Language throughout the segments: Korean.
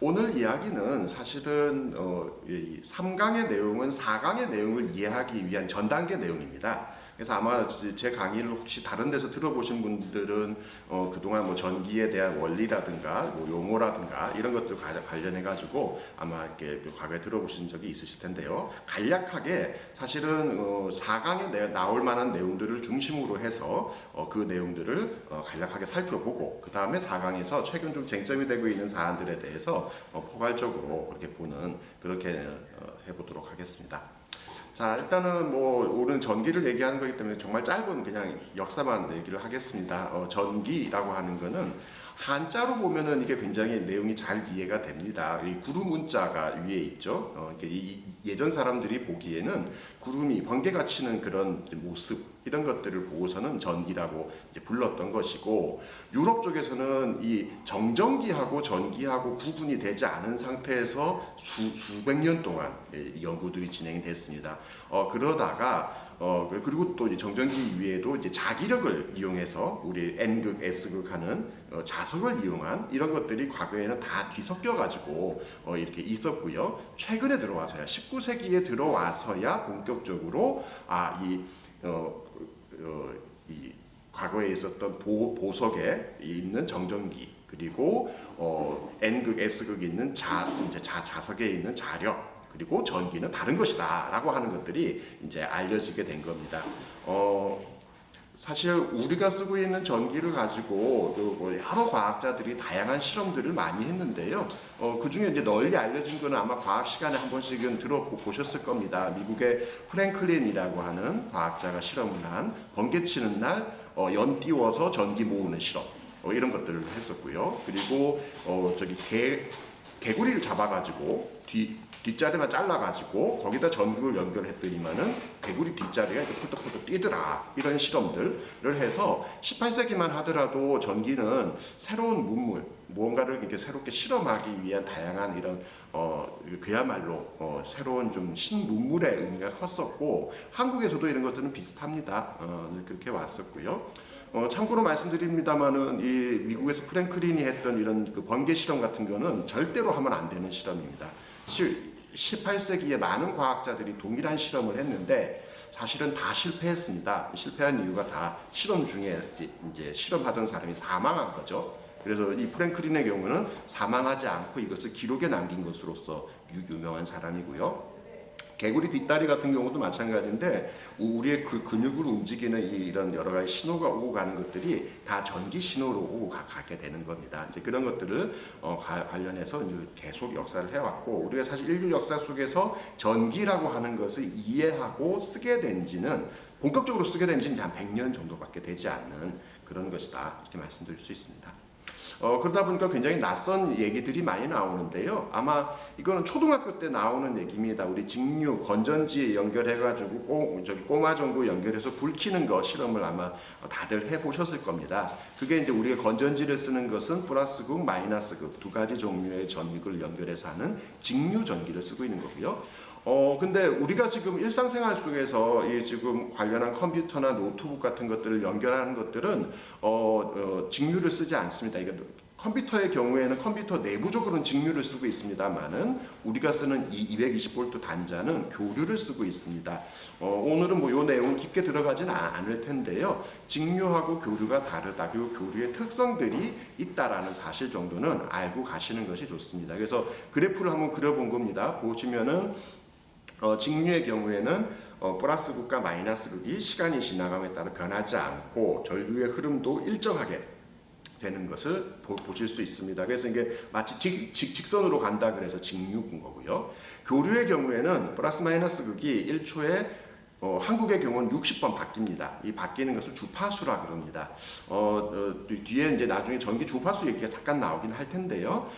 오늘 이야기는 사실은 이 3강의 내용은 4강의 내용을 이해하기 위한 전 단계 내용입니다. 그래서 아마 제 강의를 혹시 다른 데서 들어보신 분들은 그동안 뭐 전기에 대한 원리라든가 뭐 용어라든가 이런 것들 관련해 가지고 아마 이렇게 과거에 들어보신 적이 있으실 텐데요. 간략하게 사실은 4강에 나올 만한 내용들을 중심으로 해서 그 내용들을 간략하게 살펴보고 그 다음에 4강에서 최근 좀 쟁점이 되고 있는 사안들에 대해서 포괄적으로 그렇게 보는 그렇게 해보도록 하겠습니다. 자, 일단은 뭐 오늘 전기를 얘기하는 거기 때문에 정말 짧은 그냥 역사만 얘기를 하겠습니다. 전기라고 하는 거는 한자로 보면은 이게 굉장히 내용이 잘 이해가 됩니다. 이 구름 문자가 위에 있죠. 예전 사람들이 보기에는 구름이 번개가 치는 그런 모습 이런 것들을 보고서는 전기라고 이제 불렀던 것이고, 유럽 쪽에서는 이 정전기하고 전기하고 구분이 되지 않은 상태에서 수백 년 동안 연구들이 진행이 됐습니다. 그러다가 그리고 또 정전기 위에도 이제 자기력을 이용해서 우리 N극, S극 하는 자석을 이용한 이런 것들이 과거에는 다 뒤섞여 가지고 이렇게 있었고요. 최근에 들어와서야 19세기에 들어와서야 본격적으로 이 과거에 있었던 보석에 있는 정전기 그리고 N극, S극이 있는 자석에 있는 자력 그리고 전기는 다른 것이다 라고 하는 것들이 이제 알려지게 된 겁니다. 사실 우리가 쓰고 있는 전기를 가지고 여러 과학자들이 다양한 실험들을 많이 했는데요. 그 중에 이제 널리 알려진 거는 아마 과학 시간에 한 번씩은 들어보셨을 겁니다. 미국의 프랭클린이라고 하는 과학자가 실험을 한 번개 치는 날 연 띄워서 전기 모으는 실험 이런 것들을 했었고요. 그리고 개구리를 잡아가지고 뒷자리만 잘라가지고 거기다 전극을 연결했더니만은 개구리 뒷자리가 이렇게 푸덕푸덕 뛰더라. 이런 실험들을 해서 18세기만 하더라도 전기는 새로운 문물, 무언가를 이렇게 새롭게 실험하기 위한 다양한 이런 그야말로 새로운 좀 신문물의 의미가 컸었고, 한국에서도 이런 것들은 비슷합니다. 그렇게 왔었고요. 참고로 말씀드립니다만은 이 미국에서 프랭클린이 했던 이런 그 번개 실험 같은 거는 절대로 하면 안 되는 실험입니다. 18세기에 많은 과학자들이 동일한 실험을 했는데 사실은 다 실패했습니다. 실패한 이유가 다 실험 중에 이제 실험하던 사람이 사망한 거죠. 그래서 이 프랭클린의 경우는 사망하지 않고 이것을 기록에 남긴 것으로서 유명한 사람이고요. 개구리 뒷다리 같은 경우도 마찬가지인데 우리의 그 근육을 움직이는 이런 여러 가지 신호가 오고 가는 것들이 다 전기 신호로 오고 가게 되는 겁니다. 이제 그런 것들을 관련해서 이제 계속 역사를 해왔고, 우리가 사실 인류 역사 속에서 전기라고 하는 것을 이해하고 쓰게 된 지는 본격적으로 쓰게 된 지는 한 100년 정도밖에 되지 않는 그런 것이다 이렇게 말씀드릴 수 있습니다. 그러다 보니까 굉장히 낯선 얘기들이 많이 나오는데요. 아마 이거는 초등학교 때 나오는 얘기입니다. 우리 직류, 건전지 연결해가지고 꼬마전구 연결해서 불 켜는 거 실험을 아마 다들 해보셨을 겁니다. 그게 이제 우리가 건전지를 쓰는 것은 플러스극, 마이너스극 두 가지 종류의 전극을 연결해서 하는 직류 전기를 쓰고 있는 거고요. 근데 우리가 지금 일상생활 속에서 이 지금 관련한 컴퓨터나 노트북 같은 것들을 연결하는 것들은 직류를 쓰지 않습니다. 이게 컴퓨터의 경우에는 컴퓨터 내부적으로는 직류를 쓰고 있습니다만은 우리가 쓰는 이 220V 단자는 교류를 쓰고 있습니다. 오늘은 뭐 이 내용은 깊게 들어가진 않을 텐데요. 직류하고 교류가 다르다. 그리고 교류의 특성들이 있다라는 사실 정도는 알고 가시는 것이 좋습니다. 그래서 그래프를 한번 그려본 겁니다. 보시면은 직류의 경우에는 플러스극과 마이너스극이 시간이 지나감에 따라 변하지 않고 전류의 흐름도 일정하게 되는 것을 보실 수 있습니다. 그래서 이게 마치 직선으로 간다 그래서 직류인 거고요. 교류의 경우에는 플러스 마이너스 극이 1초에 한국의 경우는 60번 바뀝니다. 이 바뀌는 것을 주파수라 그럽니다. 뒤에 이제 나중에 전기 주파수 얘기가 잠깐 나오긴 할 텐데요.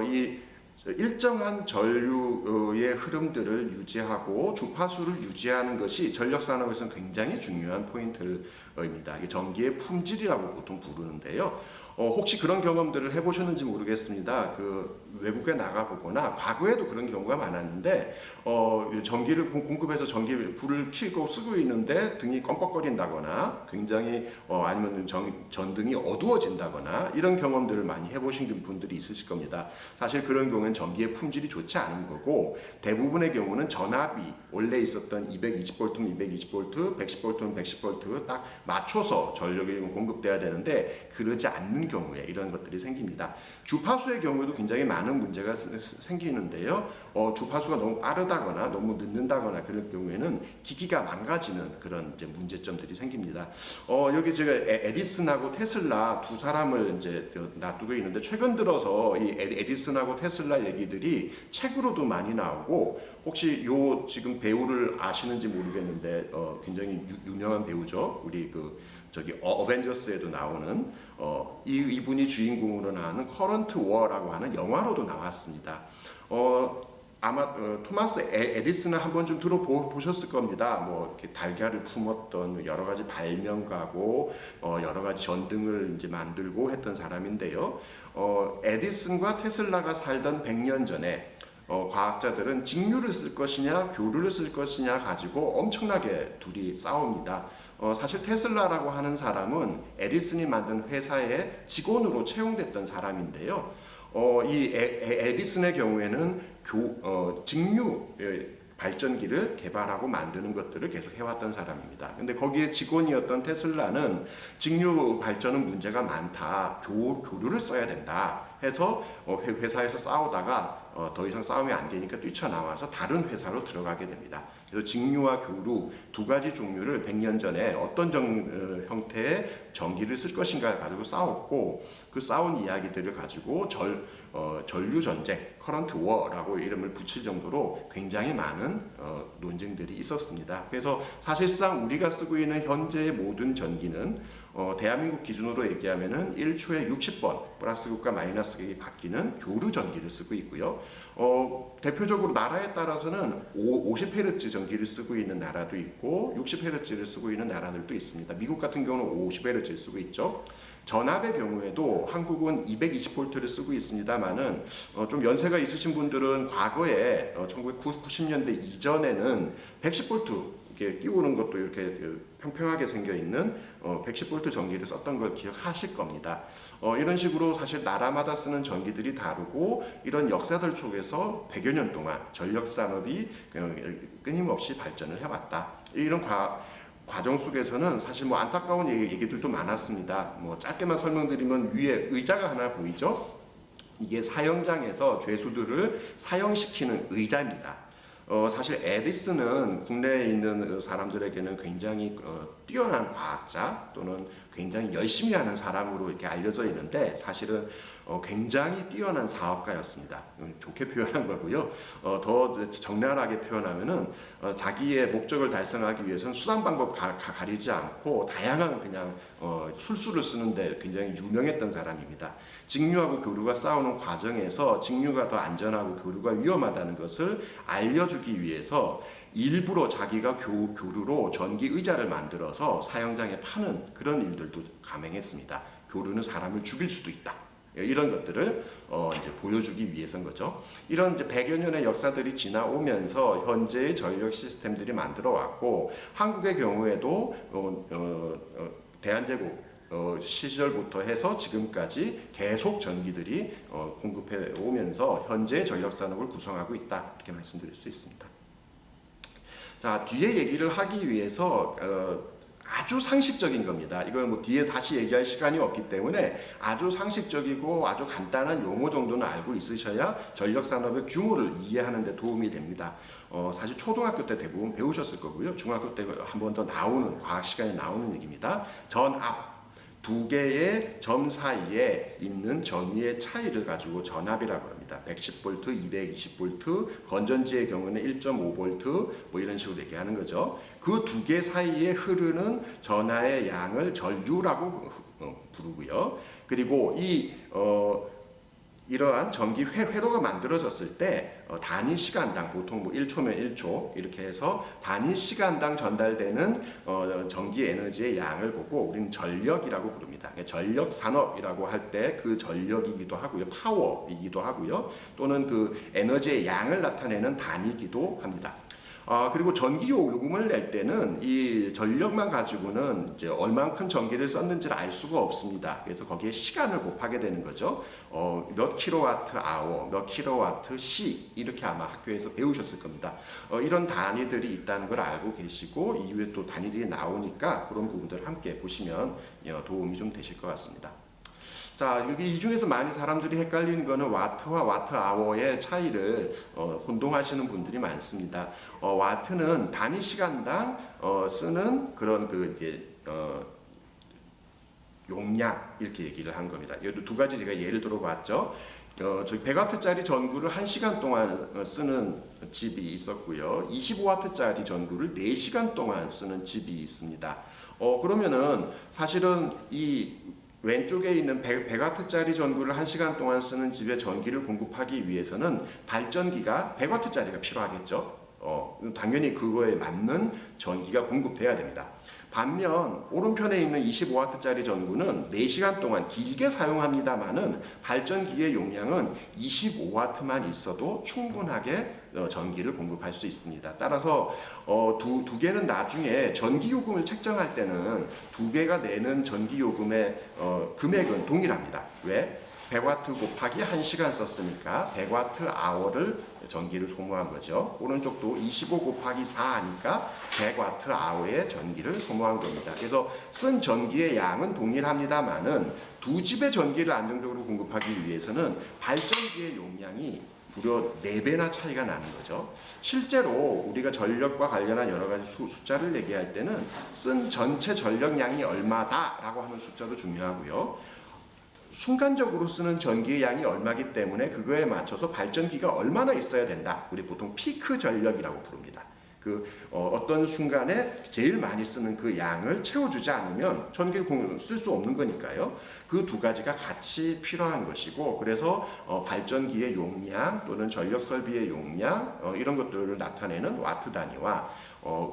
이 일정한 전류의 흐름들을 유지하고 주파수를 유지하는 것이 전력산업에서는 굉장히 중요한 포인트입니다. 이게 전기의 품질이라고 보통 부르는데요. 혹시 그런 경험들을 해보셨는지 모르겠습니다. 그 외국에 나가보거나 과거에도 그런 경우가 많았는데 전기를 공급해서 불을 켜고 쓰고 있는데 등이 껌뻑거린다거나 굉장히 아니면 전등이 어두워진다거나 이런 경험들을 많이 해보신 분들이 있으실 겁니다. 사실 그런 경우는 전기의 품질이 좋지 않은 거고 대부분의 경우는 전압이 원래 있었던 220V면 220V, 110V면 110V 딱 맞춰서 전력이 공급돼야 되는데 그러지 않는 경우에 이런 것들이 생깁니다. 주파수의 경우에도 굉장히 많은 문제가 생기는데요. 주파수가 너무 빠르다거나 너무 늦는다거나 그럴 경우에는 기기가 망가지는 그런 이제 문제점들이 생깁니다. 여기 제가 에디슨하고 테슬라 두 사람을 이제 놔두고 있는데 최근 들어서 이 에디슨하고 테슬라 얘기들이 책으로도 많이 나오고 혹시 요 지금 배우를 아시는지 모르겠는데 굉장히 유명한 배우죠. 우리 저기 어벤져스에도 나오는 이분이 주인공으로 나오는 커런트 워라고 하는 영화로도 나왔습니다. 아마 토마스 에디슨을 한번 좀 들어보셨을 겁니다. 뭐 이렇게 달걀을 품었던 여러 가지 발명가고 여러 가지 전등을 이제 만들고 했던 사람인데요. 에디슨과 테슬라가 살던 100년 전에 과학자들은 직류를 쓸 것이냐 교류를 쓸 것이냐 가지고 엄청나게 둘이 싸웁니다. 사실 테슬라라고 하는 사람은 에디슨이 만든 회사의 직원으로 채용됐던 사람인데요. 이 에디슨의 경우에는 직류 발전기를 개발하고 만드는 것들을 계속 해왔던 사람입니다. 근데 거기에 직원이었던 테슬라는 직류 발전은 문제가 많다. 교류를 써야 된다. 해서 회사에서 싸우다가 더 이상 싸우면 안 되니까 뛰쳐나와서 다른 회사로 들어가게 됩니다. 그래서 직류와 교류 두 가지 종류를 100년 전에 어떤 형태의 전기를 쓸 것인가를 가지고 싸웠고 그 싸운 이야기들을 가지고 전류전쟁, 커런트 워라고 이름을 붙일 정도로 굉장히 많은 논쟁들이 있었습니다. 그래서 사실상 우리가 쓰고 있는 현재의 모든 전기는 대한민국 기준으로 얘기하면은 1초에 60번 플러스 극과 마이너스 극이 바뀌는 교류 전기를 쓰고 있고요. 대표적으로 나라에 따라서는 50Hz 전기를 쓰고 있는 나라도 있고 60Hz를 쓰고 있는 나라들도 있습니다. 미국 같은 경우는 50Hz를 쓰고 있죠. 전압의 경우에도 한국은 220V를 쓰고 있습니다만은 좀 연세가 있으신 분들은 과거에 1990년대 이전에는 110V 이렇게 끼우는 것도 이렇게 평평하게 생겨 있는 110V 전기를 썼던 걸 기억하실 겁니다. 이런 식으로 사실 나라마다 쓰는 전기들이 다르고 이런 역사들 속에서 100여 년 동안 전력 산업이 끊임없이 발전을 해왔다. 이런 과정 속에서는 사실 뭐 안타까운 얘기들도 많았습니다. 뭐 짧게만 설명드리면 위에 의자가 하나 보이죠? 이게 사형장에서 죄수들을 사형시키는 의자입니다. 사실 에디슨은 국내에 있는 사람들에게는 굉장히 뛰어난 과학자 또는 굉장히 열심히 하는 사람으로 이렇게 알려져 있는데 사실은 굉장히 뛰어난 사업가였습니다. 좋게 표현한 거고요. 더 적나라하게 표현하면은 자기의 목적을 달성하기 위해서는 수단 방법 가리지 않고 다양한 그냥 술수를 쓰는데 굉장히 유명했던 사람입니다. 직류하고 교류가 싸우는 과정에서 직류가 더 안전하고 교류가 위험하다는 것을 알려주기 위해서 일부러 자기가 교류로 전기 의자를 만들어서 사형장에 파는 그런 일들도 감행했습니다. 교류는 사람을 죽일 수도 있다. 이런 것들을 이제 보여주기 위해서인 거죠. 이런 이제 100여 년의 역사들이 지나오면서 현재의 전력 시스템들이 만들어 왔고 한국의 경우에도 대한제국 시절부터 해서 지금까지 계속 전기들이 공급해 오면서 현재의 전력 산업을 구성하고 있다 이렇게 말씀드릴 수 있습니다. 자, 뒤에 얘기를 하기 위해서 아주 상식적인 겁니다. 이건 뭐 뒤에 다시 얘기할 시간이 없기 때문에 아주 상식적이고 아주 간단한 용어 정도는 알고 있으셔야 전력 산업의 규모를 이해하는 데 도움이 됩니다. 사실 초등학교 때 대부분 배우셨을 거고요. 중학교 때 한 번 더 나오는 과학 시간에 나오는 얘기입니다. 전압 두 개의 점 사이에 있는 전위의 차이를 가지고 전압이라고 합니다. 110V, 220V, 건전지의 경우는 1.5V 뭐 이런 식으로 얘기하는 거죠. 그 두 개 사이에 흐르는 전하의 양을 전류라고 부르고요. 그리고 이 이러한 전기 회로가 만들어졌을 때 단위 시간당 보통 뭐 1초면 1초 이렇게 해서 단위 시간당 전달되는 전기 에너지의 양을 보고 우리는 전력이라고 부릅니다. 전력 산업이라고 할 때 그 전력이기도 하고요, 파워이기도 하고요, 또는 그 에너지의 양을 나타내는 단위이기도 합니다. 그리고 전기 요금을 낼 때는 이 전력만 가지고는 이제 얼만큼 전기를 썼는지를 알 수가 없습니다. 그래서 거기에 시간을 곱하게 되는 거죠. 몇 킬로와트 아워, 몇 킬로와트 시 이렇게 아마 학교에서 배우셨을 겁니다. 이런 단위들이 있다는 걸 알고 계시고 이후에 또 단위들이 나오니까 그런 부분들을 함께 보시면 도움이 좀 되실 것 같습니다. 자, 여기 이 중에서 많이 사람들이 헷갈리는 거는 와트와 와트 아워의 차이를 혼동하시는 분들이 많습니다. 와트는 단위 시간당 쓰는 그런 그 이제 용량 이렇게 얘기를 한 겁니다. 여기 두 가지 제가 예를 들어봤죠. 저희 100와트짜리 전구를 1시간 동안 쓰는 집이 있었고요. 25와트짜리 전구를 4시간 동안 쓰는 집이 있습니다. 그러면은 사실은 이 왼쪽에 있는 100와트짜리 전구를 1시간 동안 쓰는 집에 전기를 공급하기 위해서는 발전기가 100와트짜리가 필요하겠죠. 당연히 그거에 맞는 전기가 공급돼야 됩니다. 반면 오른편에 있는 25와트짜리 전구는 4시간 동안 길게 사용합니다만은 발전기의 용량은 25와트만 있어도 충분하게 전기를 공급할 수 있습니다. 따라서 두 개는 나중에 전기 요금을 책정할 때는 두 개가 내는 전기 요금의 금액은 동일합니다. 왜? 100와트 곱하기 1시간 썼으니까 100와트 아워를 전기를 소모한 거죠. 오른쪽도 25 곱하기 4 하니까 100와트 아워의 전기를 소모한 겁니다. 그래서 쓴 전기의 양은 동일합니다만은 두 집의 전기를 안정적으로 공급하기 위해서는 발전기의 용량이 무려 4배나 차이가 나는 거죠. 실제로 우리가 전력과 관련한 여러 가지 숫자를 얘기할 때는 쓴 전체 전력량이 얼마다라고 하는 숫자도 중요하고요. 순간적으로 쓰는 전기의 양이 얼마기 때문에 그거에 맞춰서 발전기가 얼마나 있어야 된다. 우리 보통 피크 전력이라고 부릅니다. 어떤 순간에 제일 많이 쓰는 그 양을 채워주지 않으면 전기를 쓸 수 없는 거니까요. 그 두 가지가 같이 필요한 것이고, 그래서 발전기의 용량 또는 전력 설비의 용량 이런 것들을 나타내는 와트 단위와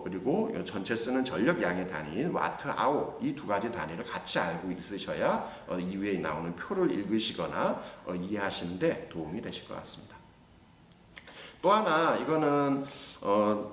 그리고 전체 쓰는 전력량의 단위인 와트 아워 이 두 가지 단위를 같이 알고 있으셔야 이후에 나오는 표를 읽으시거나 이해하시는데 도움이 되실 것 같습니다. 또 하나 이거는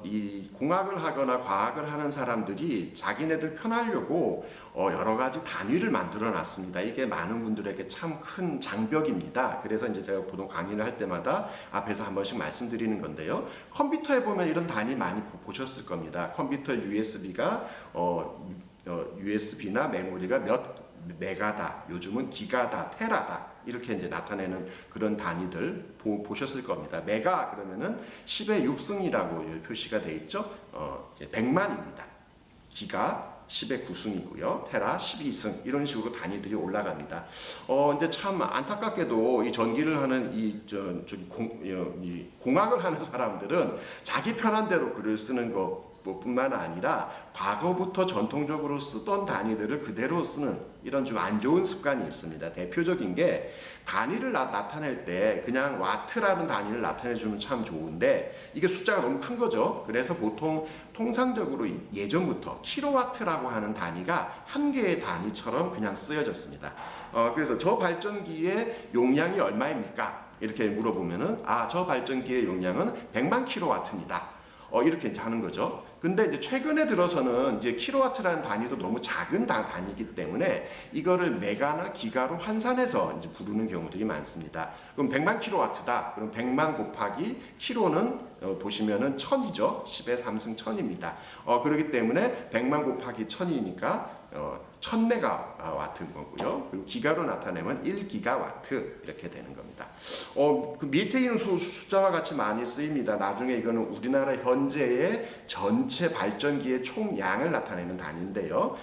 이 공학을 하거나 과학을 하는 사람들이 자기네들 편하려고 여러 가지 단위를 만들어 놨습니다. 이게 많은 분들에게 참 큰 장벽입니다. 그래서 이제 제가 보통 강의를 할 때마다 앞에서 한 번씩 말씀드리는 건데요. 컴퓨터에 보면 이런 단위 많이 보셨을 겁니다. 컴퓨터 USB가 USB나 메모리가 몇 메가다, 요즘은 기가다, 테라다 이렇게 이제 나타내는 그런 단위들 보셨을 겁니다. 메가 그러면은 10의 6승이라고 표시가 돼 있죠. 100만입니다. 기가 10의 9승이고요. 테라 12승 이런 식으로 단위들이 올라갑니다. 근데 참 안타깝게도 이 전기를 하는 이 공학을 하는 사람들은 자기 편한 대로 글을 쓰는 것 뿐만 아니라 과거부터 전통적으로 쓰던 단위들을 그대로 쓰는 이런 좀 안 좋은 습관이 있습니다. 대표적인 게 단위를 나타낼 때 그냥 와트라는 단위를 나타내주면 참 좋은데 이게 숫자가 너무 큰 거죠. 그래서 보통 통상적으로 예전부터 킬로와트라고 하는 단위가 한 개의 단위처럼 그냥 쓰여졌습니다. 그래서 저 발전기의 용량이 얼마입니까? 이렇게 물어보면은 저 발전기의 용량은 100만 킬로와트입니다. 이렇게 이제 하는 거죠. 근데 이제 최근에 들어서는 이제 킬로와트라는 단위도 너무 작은 단위이기 때문에 이거를 메가나 기가로 환산해서 이제 부르는 경우들이 많습니다. 그럼 100만 킬로와트다. 그럼 100만 곱하기 킬로는 보시면은 1000이죠. 10의 3승 1000입니다. 그렇기 때문에 100만 곱하기 1000이니까 1000메가와트인 거고요. 그리고 기가로 나타내면 1기가와트 이렇게 되는 겁니다. 그 밑에 있는 숫자와 같이 많이 쓰입니다. 나중에 이거는 우리나라 현재의 전체 발전기의 총량을 나타내는 단위인데요.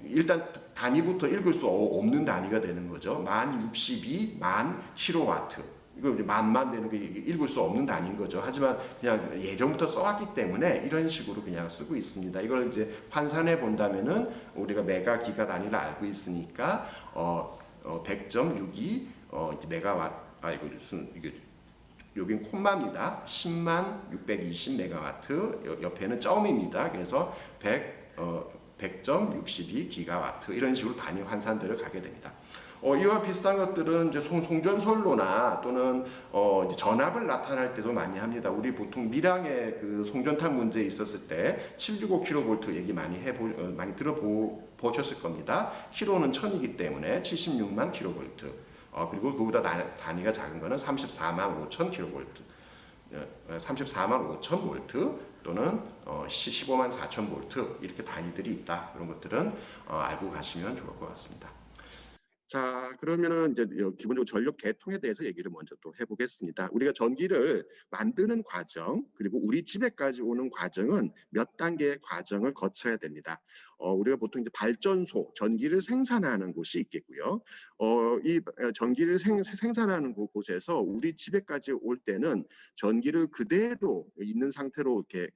일단 단위부터 읽을 수 없는 단위가 되는 거죠. 1062만 킬로와트. 이거 이제 만만 되는 게 읽을 수 없는 단위인 거죠. 하지만 그냥 예전부터 써왔기 때문에 이런 식으로 그냥 쓰고 있습니다. 이걸 이제 환산해 본다면은 우리가 메가 기가 단위를 알고 있으니까 100.62 이제 메가와트, 이거 이게 여긴 콤마입니다. 10만 620 메가와트, 옆에는 점입니다. 그래서 100.62 기가와트 이런 식으로 단위 환산들을 가게 됩니다. 이와 비슷한 것들은 이제 송전솔로나 또는 이제 전압을 나타낼 때도 많이 합니다. 우리 보통 밀양의 그 송전탑 문제 있었을 때 765kV 얘기 많이 들어보셨을 겁니다. 킬로는 1000이기 때문에 76만 kV. 그리고 그보다 단위가 작은 거는 34만 5천 kV. 34만 5천 볼트 또는 15만 4천 볼트 이렇게 단위들이 있다. 그런 것들은 알고 가시면 좋을 것 같습니다. 자, 그러면은 이제 기본적으로 전력 계통에 대해서 얘기를 먼저 또 해보겠습니다. 우리가 전기를 만드는 과정 그리고 우리 집에까지 오는 과정은 몇 단계의 과정을 거쳐야 됩니다. 우리가 보통 이제 발전소, 전기를 생산하는 곳이 있겠고요. 이 전기를 생산하는 곳에서 우리 집에까지 올 때는 전기를 그대로 있는 상태로 이렇게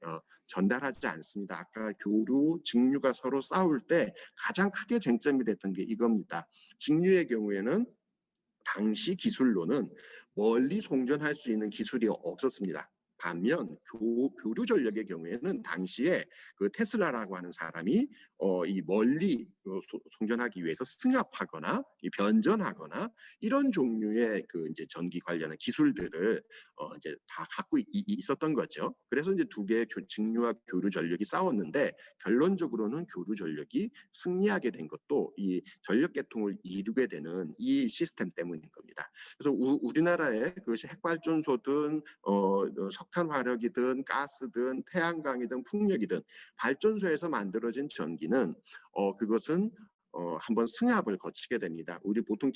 전달하지 않습니다. 아까 교류, 직류가 서로 싸울 때 가장 크게 쟁점이 됐던 게 이겁니다. 직류의 경우에는 당시 기술로는 멀리 송전할 수 있는 기술이 없었습니다. 반면 교류 전력의 경우에는 당시에 그 테슬라라고 하는 사람이 이 멀리 송전하기 위해서 승합하거나 변전하거나 이런 종류의 그 이제 전기 관련한 기술들을 이제 다 갖고 있었던 거죠. 그래서 이제 두 개의 직류와 교류 전력이 싸웠는데 결론적으로는 교류 전력이 승리하게 된 것도 이 전력 계통을 이루게 되는 이 시스템 때문인 겁니다. 그래서 우리나라의 그것이 핵발전소든 석탄 화력이든 가스든 태양광이든 풍력이든 발전소에서 만들어진 전기는 그것은 한번 승합을 거치게 됩니다. 우리 보통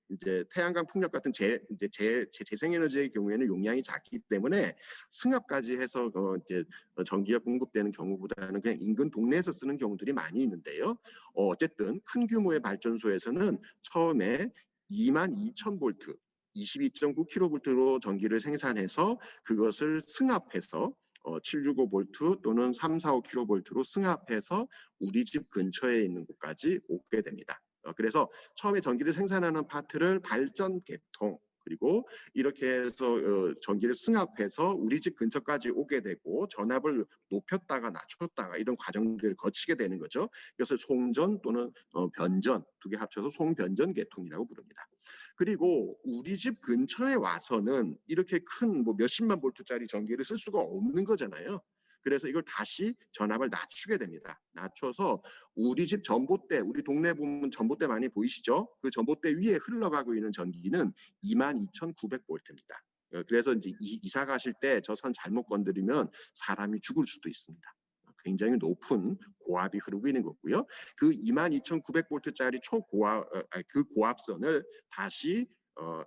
이제 태양광 풍력 같은 재생에너지의 경우에는 용량이 작기 때문에 승합까지 해서 이제 전기가 공급되는 경우보다는 그냥 인근 동네에서 쓰는 경우들이 많이 있는데요. 어쨌든 큰 규모의 발전소에서는 처음에 22,000볼트 22.9kV로 전기를 생산해서 그것을 승합해서 765V 또는 345kV로 승합해서 우리 집 근처에 있는 곳까지 오게 됩니다. 그래서 처음에 전기를 생산하는 파트를 발전 계통 그리고 이렇게 해서 전기를 승합해서 우리 집 근처까지 오게 되고 전압을 높였다가 낮췄다가 이런 과정들을 거치게 되는 거죠. 이것을 송전 또는 변전 두 개 합쳐서 송변전 계통이라고 부릅니다. 그리고 우리 집 근처에 와서는 이렇게 큰 뭐 몇십만 볼트짜리 전기를 쓸 수가 없는 거잖아요. 그래서 이걸 다시 전압을 낮추게 됩니다. 낮춰서 우리 집 전봇대, 우리 동네 보면 전봇대 많이 보이시죠? 그 전봇대 위에 흘러가고 있는 전기는 22,900볼트입니다. 그래서 이제 이사 가실 때 저 선 잘못 건드리면 사람이 죽을 수도 있습니다. 굉장히 높은 고압이 흐르고 있는 거고요. 그 22,900볼트짜리 그 고압선을 다시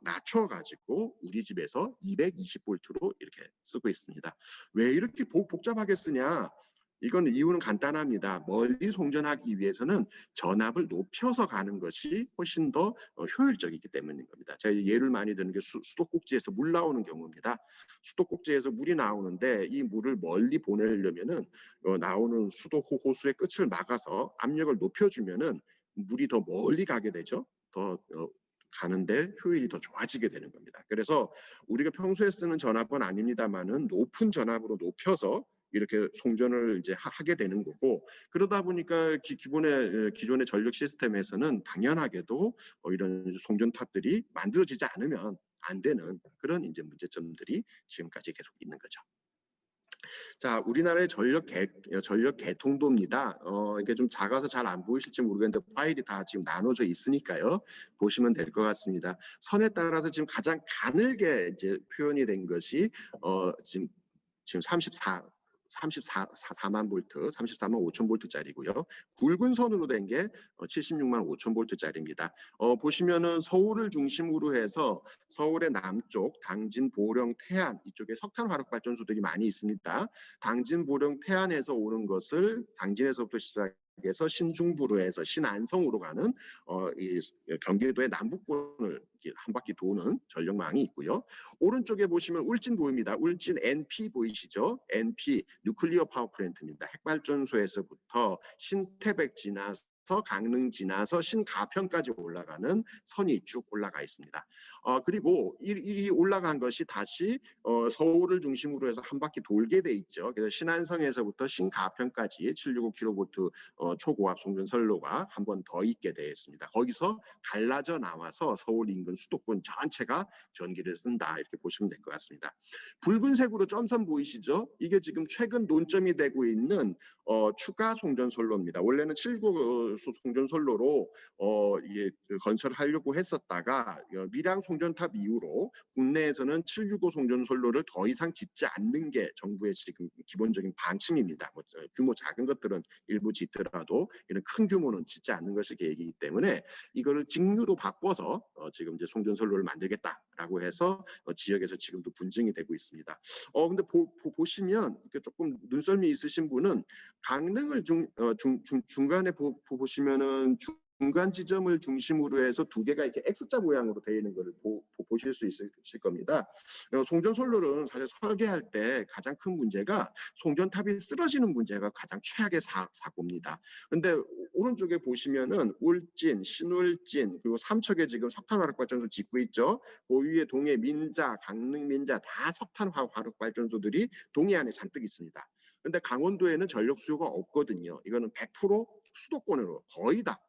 낮춰가지고 우리 집에서 220볼트로 이렇게 쓰고 있습니다. 왜 이렇게 복잡하게 쓰냐? 이건 이유는 간단합니다. 멀리 송전하기 위해서는 전압을 높여서 가는 것이 훨씬 더 효율적이기 때문인 겁니다. 제가 예를 많이 드는 게 수도꼭지에서 물 나오는 경우입니다. 수도꼭지에서 물이 나오는데 이 물을 멀리 보내려면은 나오는 호수의 끝을 막아서 압력을 높여주면은 물이 더 멀리 가게 되죠. 더 가는데 효율이 더 좋아지게 되는 겁니다. 그래서 우리가 평소에 쓰는 전압은 아닙니다만은 높은 전압으로 높여서 이렇게 송전을 이제 하게 되는 거고 그러다 보니까 기존의 전력 시스템에서는 당연하게도 이런 송전탑들이 만들어지지 않으면 안 되는 그런 이제 문제점들이 지금까지 계속 있는 거죠. 자, 우리나라의 전력 개통도입니다. 이게 좀 작아서 잘 안 보이실지 모르겠는데 파일이 다 지금 나눠져 있으니까요. 보시면 될 것 같습니다. 선에 따라서 지금 가장 가늘게 이제 표현이 된 것이 지금 34만 볼트, 34만 5천 볼트짜리고요. 굵은 선으로 된 게 76만 5천 볼트짜리입니다. 보시면은 서울을 중심으로 해서 서울의 남쪽 당진, 보령, 태안 이쪽에 석탄 화력 발전소들이 많이 있습니다. 당진, 보령, 태안에서 오는 것을 당진에서부터 시작해서 신중부로 해서 신안성으로 가는 이 경기도의 남북권을 한 바퀴 도는 전력망이 있고요. 오른쪽에 보시면 울진 보입니다. 울진 NP 보이시죠? NP 뉴클리어 파워 플랜트입니다. 핵발전소에서부터 신태백 지나서 강릉 지나서 신가평까지 올라가는 선이 쭉 올라가 있습니다. 그리고 이 올라간 것이 다시 서울을 중심으로 해서 한 바퀴 돌게 돼 있죠. 그래서 신안성에서부터 신가평까지 765kV 초고압 송전선로가 한 번 더 있게 되어 있습니다. 거기서 갈라져 나와서 서울 인근 수도권 전체가 전기를 쓴다 이렇게 보시면 될 것 같습니다. 붉은색으로 점선 보이시죠? 이게 지금 최근 논점이 되고 있는 추가 송전선로입니다. 원래는 795 송전선로로 이게 건설하려고 했었다가 밀양 송전탑 이후로 국내에서는 765 송전선로를 더 이상 짓지 않는 게 정부의 지금 기본적인 방침입니다. 뭐 규모 작은 것들은 일부 짓더라도 이런 큰 규모는 짓지 않는 것이 계획이기 때문에 이거를 직류로 바꿔서 지금 이제 송전선로를 만들겠다라고 해서 지역에서 지금도 분쟁이 되고 있습니다. 근데 보시면 조금 눈썰미 있으신 분은 강릉을 중간에 보시면은 중간 지점을 중심으로 해서 두 개가 이렇게 X자 모양으로 되어 있는 것을 보실 수 있을 겁니다. 송전선로는 사실 설계할 때 가장 큰 문제가 송전탑이 쓰러지는 문제가 가장 최악의 사고입니다. 근데 오른쪽에 보시면은 울진, 신울진 그리고 삼척에 지금 석탄화력발전소 짓고 있죠. 그 위에 동해 민자, 강릉 민자 다 석탄화력발전소들이 동해 안에 잔뜩 있습니다. 근데 강원도에는 전력 수요가 없거든요. 이거는 100% 수도권으로 거의 다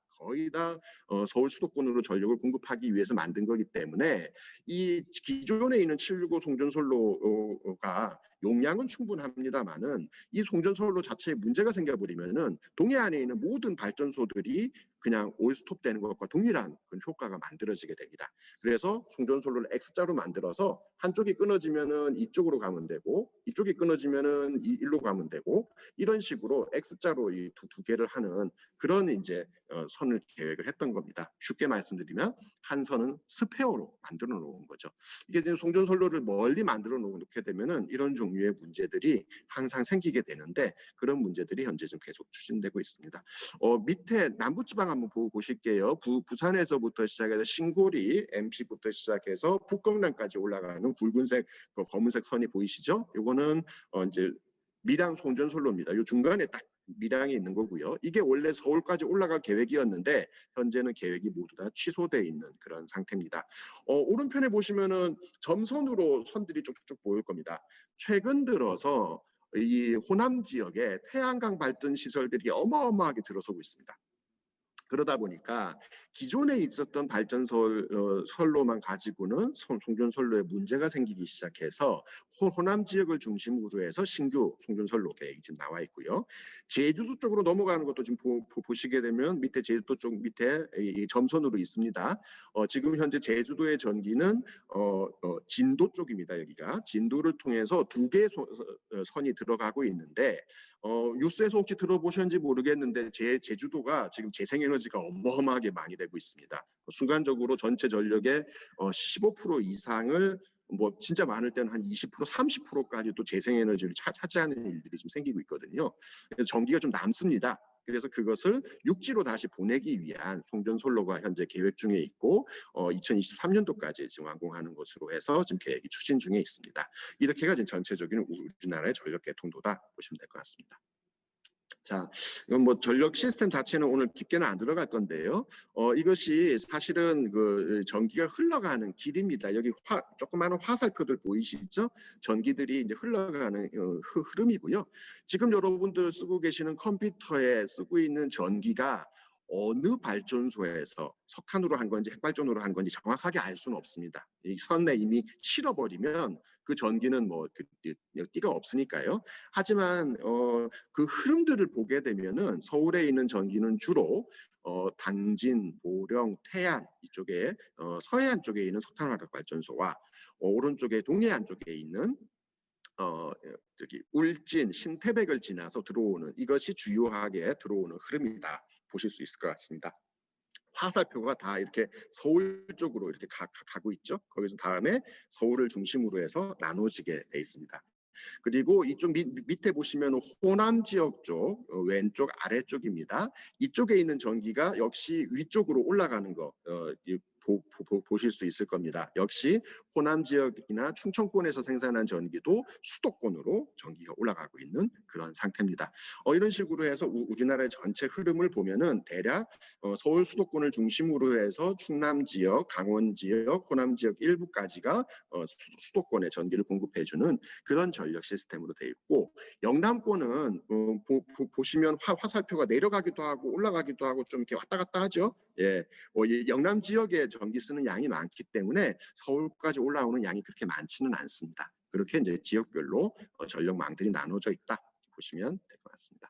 서울 수도권으로 전력을 공급하기 위해서 만든 거기 때문에 이 기존에 있는 765 송전선로가 용량은 충분합니다만은 이 송전선로 자체에 문제가 생겨버리면은 동해 안에 있는 모든 발전소들이 그냥 올스톱되는 것과 동일한 그런 효과가 만들어지게 됩니다. 그래서 송전선로를 X자로 만들어서 한쪽이 끊어지면은 이쪽으로 가면 되고 이쪽이 끊어지면은 일로 가면 되고 이런 식으로 X자로 이 두 개를 하는 그런 이제 선을 계획을 했던 겁니다. 쉽게 말씀드리면 한 선은 스페어로 만들어 놓은 거죠. 이게 지금 송전선로를 멀리 만들어 놓게 되면은 이런 종류의 문제들이 항상 생기게 되는데 그런 문제들이 현재 좀 계속 추진되고 있습니다. 밑에 남부지방 한번 보실게요. 부산에서부터 시작해서 신고리, MP부터 시작해서 북경량까지 올라가는 붉은색, 검은색 선이 보이시죠? 이거는 이제 밀양 송전선로입니다. 이 중간에 딱 밀양이 있는 거고요. 이게 원래 서울까지 올라갈 계획이었는데 현재는 계획이 모두 다 취소되어 있는 그런 상태입니다. 오른편에 보시면은 점선으로 선들이 쭉쭉 보일 겁니다. 최근 들어서 이 호남 지역에 태양광 발전 시설들이 어마어마하게 들어서고 있습니다. 그러다 보니까 기존에 있었던 발전소로만 가지고는 송전선로에 문제가 생기기 시작해서 호남 지역을 중심으로 해서 신규 송전선로 계획이 지금 나와 있고요. 제주도 쪽으로 넘어가는 것도 지금 보시게 되면 밑에 제주도 쪽 밑에 이 점선으로 있습니다. 지금 현재 제주도의 전기는 진도 쪽입니다. 여기가 진도를 통해서 두 개의 선이 들어가고 있는데 뉴스에서 혹시 들어보셨는지 모르겠는데 제주도가 지금 재생에너지가 어마어마하게 많이 되고 있습니다. 순간적으로 전체 전력의 15% 이상을 뭐 진짜 많을 때는 한 20%, 30%까지도 재생에너지를 차지하는 일들이 좀 생기고 있거든요. 그래서 전기가 좀 남습니다. 그래서 그것을 육지로 다시 보내기 위한 송전선로가 현재 계획 중에 있고 2023년도까지 지금 완공하는 것으로 해서 지금 계획이 추진 중에 있습니다. 이렇게가 지금 전체적인 우리나라의 전력 개통도다 보시면 될 것 같습니다. 자, 이건 뭐 전력 시스템 자체는 오늘 깊게는 안 들어갈 건데요. 이것이 사실은 그 전기가 흘러가는 길입니다. 여기 조그마한 화살표들 보이시죠? 전기들이 이제 흘러가는 흐름이고요. 지금 여러분들 쓰고 계시는 컴퓨터에 쓰고 있는 전기가 어느 발전소에서 석탄으로 한 건지 핵발전으로 한 건지 정확하게 알 수는 없습니다. 이 선에 이미 실어버리면 그 전기는 뭐 띠가 없으니까요. 하지만 그 흐름들을 보게 되면은 서울에 있는 전기는 주로 당진, 보령, 태안 이쪽에 서해안 쪽에 있는 석탄화력 발전소와 오른쪽에 동해안 쪽에 있는 저기 울진, 신태백을 지나서 들어오는 이것이 주요하게 들어오는 흐름이다 보실 수 있을 것 같습니다. 화살표가 다 이렇게 서울 쪽으로 이렇게 가고 있죠. 거기서 다음에 서울을 중심으로 해서 나눠지게 돼 있습니다. 그리고 이쪽 밑에 보시면 호남 지역 쪽 왼쪽 아래쪽입니다. 이쪽에 있는 전기가 역시 위쪽으로 올라가는 거 보실 수 있을 겁니다. 역시 호남 지역이나 충청권에서 생산한 전기도 수도권으로 전기가 올라가고 있는 그런 상태입니다. 이런 식으로 해서 우리나라의 전체 흐름을 보면은 대략 서울 수도권을 중심으로 해서 충남 지역, 강원 지역, 호남 지역 일부까지가 수도권에 전기를 공급해주는 그런 전력 시스템으로 되어 있고, 영남권은 보시면 화살표가 내려가기도 하고 올라가기도 하고 좀 이렇게 왔다 갔다 하죠. 예, 이 영남 지역에 전기 쓰는 양이 많기 때문에 서울까지 올라오는 양이 그렇게 많지는 않습니다. 그렇게 이제 지역별로 전력망들이 나눠져 있다 보시면 될 것 같습니다.